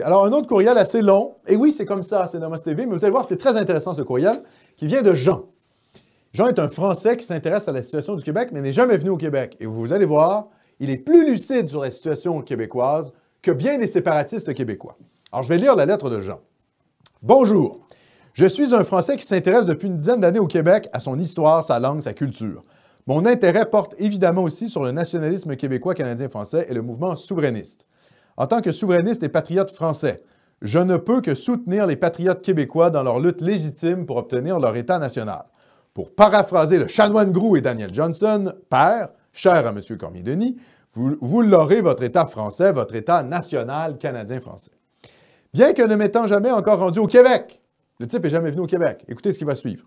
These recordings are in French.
Alors, un autre courriel assez long, et oui, c'est comme ça, c'est Namaste TV, mais vous allez voir, c'est très intéressant ce courriel, qui vient de Jean. Jean est un Français qui s'intéresse à la situation du Québec, mais n'est jamais venu au Québec. Et vous allez voir, il est plus lucide sur la situation québécoise que bien des séparatistes québécois. Alors, je vais lire la lettre de Jean. Bonjour. Je suis un Français qui s'intéresse depuis une dizaine d'années au Québec, à son histoire, sa langue, sa culture. Mon intérêt porte évidemment aussi sur le nationalisme québécois, canadien, français et le mouvement souverainiste. En tant que souverainiste et patriote français, je ne peux que soutenir les patriotes québécois dans leur lutte légitime pour obtenir leur État national. Pour paraphraser le chanoine Groulx et Daniel Johnson, père, cher à M. Cormier-Denis, vous l'aurez, votre État français, votre État national canadien-français. Bien que ne m'étant jamais encore rendu au Québec, le type n'est jamais venu au Québec. Écoutez ce qui va suivre.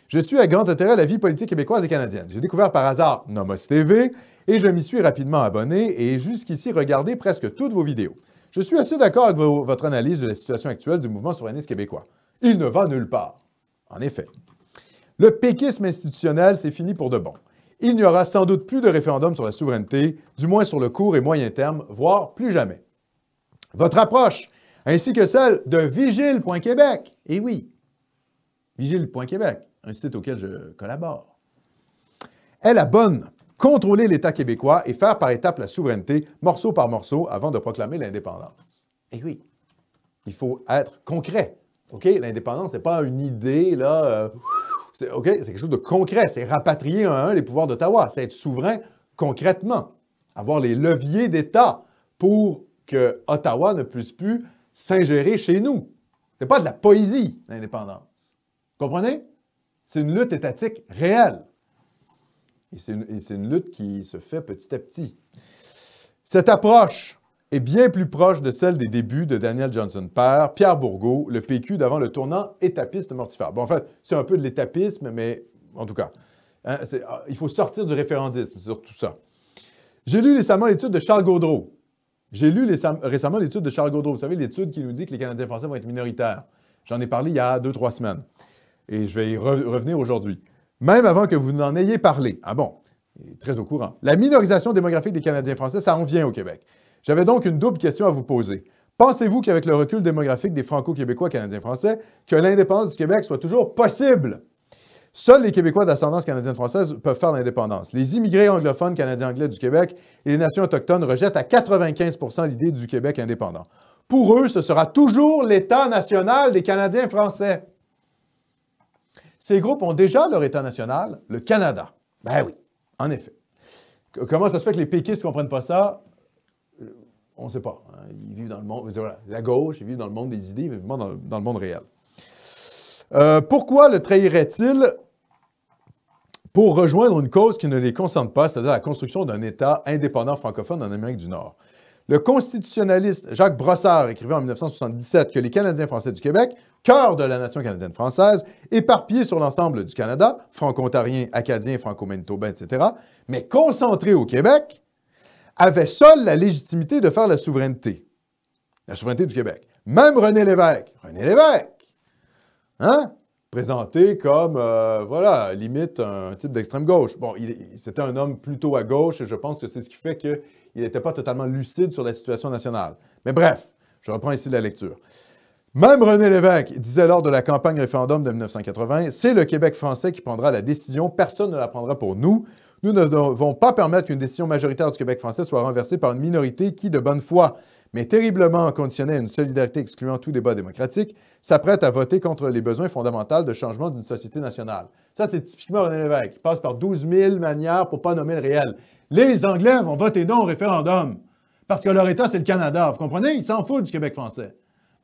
Je suis à grand intérêt à la vie politique québécoise et canadienne. J'ai découvert par hasard Namaste TV et je m'y suis rapidement abonné et jusqu'ici regardé presque toutes vos vidéos. Je suis assez d'accord avec votre analyse de la situation actuelle du mouvement souverainiste québécois. Il ne va nulle part. En effet. Le péquisme institutionnel, c'est fini pour de bon. Il n'y aura sans doute plus de référendum sur la souveraineté, du moins sur le court et moyen terme, voire plus jamais. Votre approche, ainsi que celle de Vigile.Québec, et oui, Vigile.Québec, un site auquel je collabore, est la bonne. Contrôler l'État québécois et faire par étapes la souveraineté, morceau par morceau, avant de proclamer l'indépendance. Et oui, il faut être concret. OK? L'indépendance, ce n'est pas une idée, là... OK? C'est quelque chose de concret. C'est rapatrier un à un les pouvoirs d'Ottawa. C'est être souverain concrètement. Avoir les leviers d'État pour que Ottawa ne puisse plus s'ingérer chez nous. Ce n'est pas de la poésie, l'indépendance. Vous comprenez? C'est une lutte étatique réelle. Et c'est une lutte qui se fait petit à petit. Cette approche est bien plus proche de celle des débuts de Daniel Johnson père, Pierre Bourgault, le PQ d'avant le tournant étapiste mortifère. Bon, en fait, c'est un peu de l'étapisme, mais en tout cas, hein, il faut sortir du référendisme, c'est surtout ça. J'ai lu récemment l'étude de Charles Gaudreault. Vous savez, l'étude qui nous dit que les Canadiens français vont être minoritaires. J'en ai parlé il y a 2-3 semaines. Et je vais y revenir aujourd'hui. Même avant que vous n'en ayez parlé. Ah bon, il est très au courant. La minorisation démographique des Canadiens français, ça en vient au Québec. J'avais donc une double question à vous poser. Pensez-vous qu'avec le recul démographique des Franco-Québécois canadiens-français, que l'indépendance du Québec soit toujours possible? Seuls les Québécois d'ascendance canadienne-française peuvent faire l'indépendance. Les immigrés anglophones canadiens-anglais du Québec et les nations autochtones rejettent à 95 % l'idée du Québec indépendant. Pour eux, ce sera toujours l'État national des Canadiens français. Ces groupes ont déjà leur État national, le Canada. Ben oui, en effet. Comment ça se fait que les péquistes ne comprennent pas ça? On ne sait pas. Hein. Ils vivent dans le monde, voilà, la gauche, ils vivent dans le monde des idées, ils vivent dans le monde réel. Pourquoi le trahirait-il pour rejoindre une cause qui ne les concerne pas, c'est-à-dire la construction d'un État indépendant francophone en Amérique du Nord? Le constitutionnaliste Jacques Brossard écrivait en 1977 que les Canadiens français du Québec, cœur de la nation canadienne-française, éparpillés sur l'ensemble du Canada, franco-ontariens, acadiens, franco-manitobains, etc., mais concentrés au Québec, avaient seuls la légitimité de faire la souveraineté du Québec. Même René Lévesque, hein? Présenté comme, voilà, limite un type d'extrême gauche. Bon, c'était un homme plutôt à gauche et je pense que c'est ce qui fait qu'il n'était pas totalement lucide sur la situation nationale. Mais bref, je reprends ici la lecture. Même René Lévesque disait lors de la campagne référendum de 1980, « C'est le Québec français qui prendra la décision, personne ne la prendra pour nous. Nous ne devons pas permettre qu'une décision majoritaire du Québec français soit renversée par une minorité qui, de bonne foi, mais terriblement conditionnée à une solidarité excluant tout débat démocratique, s'apprête à voter contre les besoins fondamentaux de changement d'une société nationale. » Ça, c'est typiquement René Lévesque. Il passe par 12 000 manières pour ne pas nommer le réel. Les Anglais vont voter non au référendum parce que leur État, c'est le Canada. Vous comprenez? Ils s'en foutent du Québec français.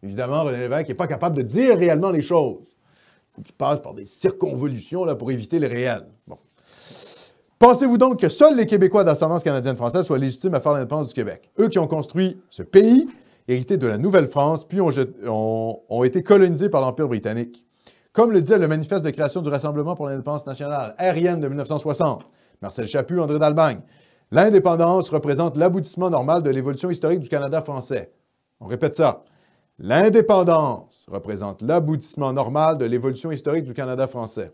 Évidemment, René Lévesque n'est pas capable de dire réellement les choses. Il faut qu'il passe par des circonvolutions là, pour éviter le réel. Bon. Pensez-vous donc que seuls les Québécois d'ascendance canadienne-française soient légitimes à faire l'indépendance du Québec? Eux qui ont construit ce pays, hérité de la Nouvelle-France, puis ont été colonisés par l'Empire britannique. Comme le disait le manifeste de création du Rassemblement pour l'indépendance nationale, RN de 1960, Marcel Chaput, André d'Albagne, l'indépendance représente l'aboutissement normal de l'évolution historique du Canada français. On répète ça. L'indépendance représente l'aboutissement normal de l'évolution historique du Canada français.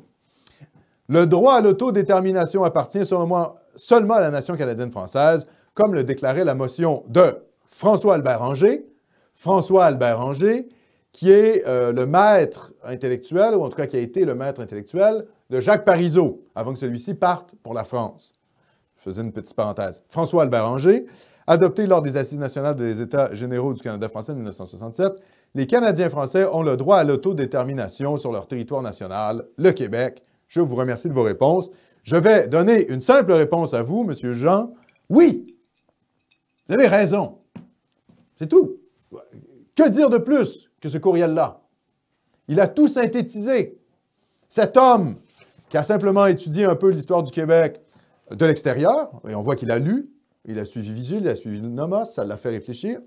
Le droit à l'autodétermination appartient, selon moi, seulement à la nation canadienne-française, comme le déclarait la motion de François-Albert Angers, François Albert Anger, qui est le maître intellectuel, ou en tout cas qui a été le maître intellectuel de Jacques Parizeau, avant que celui-ci parte pour la France. Je faisais une petite parenthèse. François Albert Anger, adopté lors des Assises nationales des États généraux du Canada français de 1967, les Canadiens français ont le droit à l'autodétermination sur leur territoire national, le Québec. Je vous remercie de vos réponses. Je vais donner une simple réponse à vous, M. Jean. Oui, vous avez raison. C'est tout. Que dire de plus que ce courriel-là? Il a tout synthétisé. Cet homme qui a simplement étudié un peu l'histoire du Québec de l'extérieur, et on voit qu'il a lu, il a suivi Vigile, il a suivi Nomos, ça l'a fait réfléchir.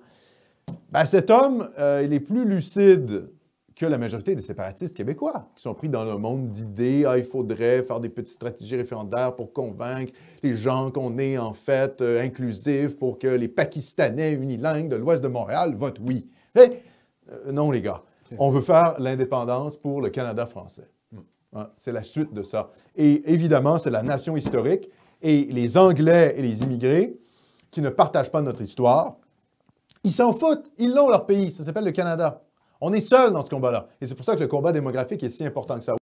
Ben, cet homme, il est plus lucide que la majorité des séparatistes québécois, qui sont pris dans le monde d'idées. Ah, il faudrait faire des petites stratégies référendaires pour convaincre les gens qu'on est en fait inclusif pour que les Pakistanais unilingues de l'ouest de Montréal votent oui. Mais, non, les gars, on veut faire l'indépendance pour le Canada français. Hein, c'est la suite de ça. Et évidemment, c'est la nation historique et les Anglais et les immigrés qui ne partagent pas notre histoire. Ils s'en foutent. Ils l'ont, leur pays. Ça s'appelle le Canada. On est seuls dans ce combat-là. Et c'est pour ça que le combat démographique est si important que ça.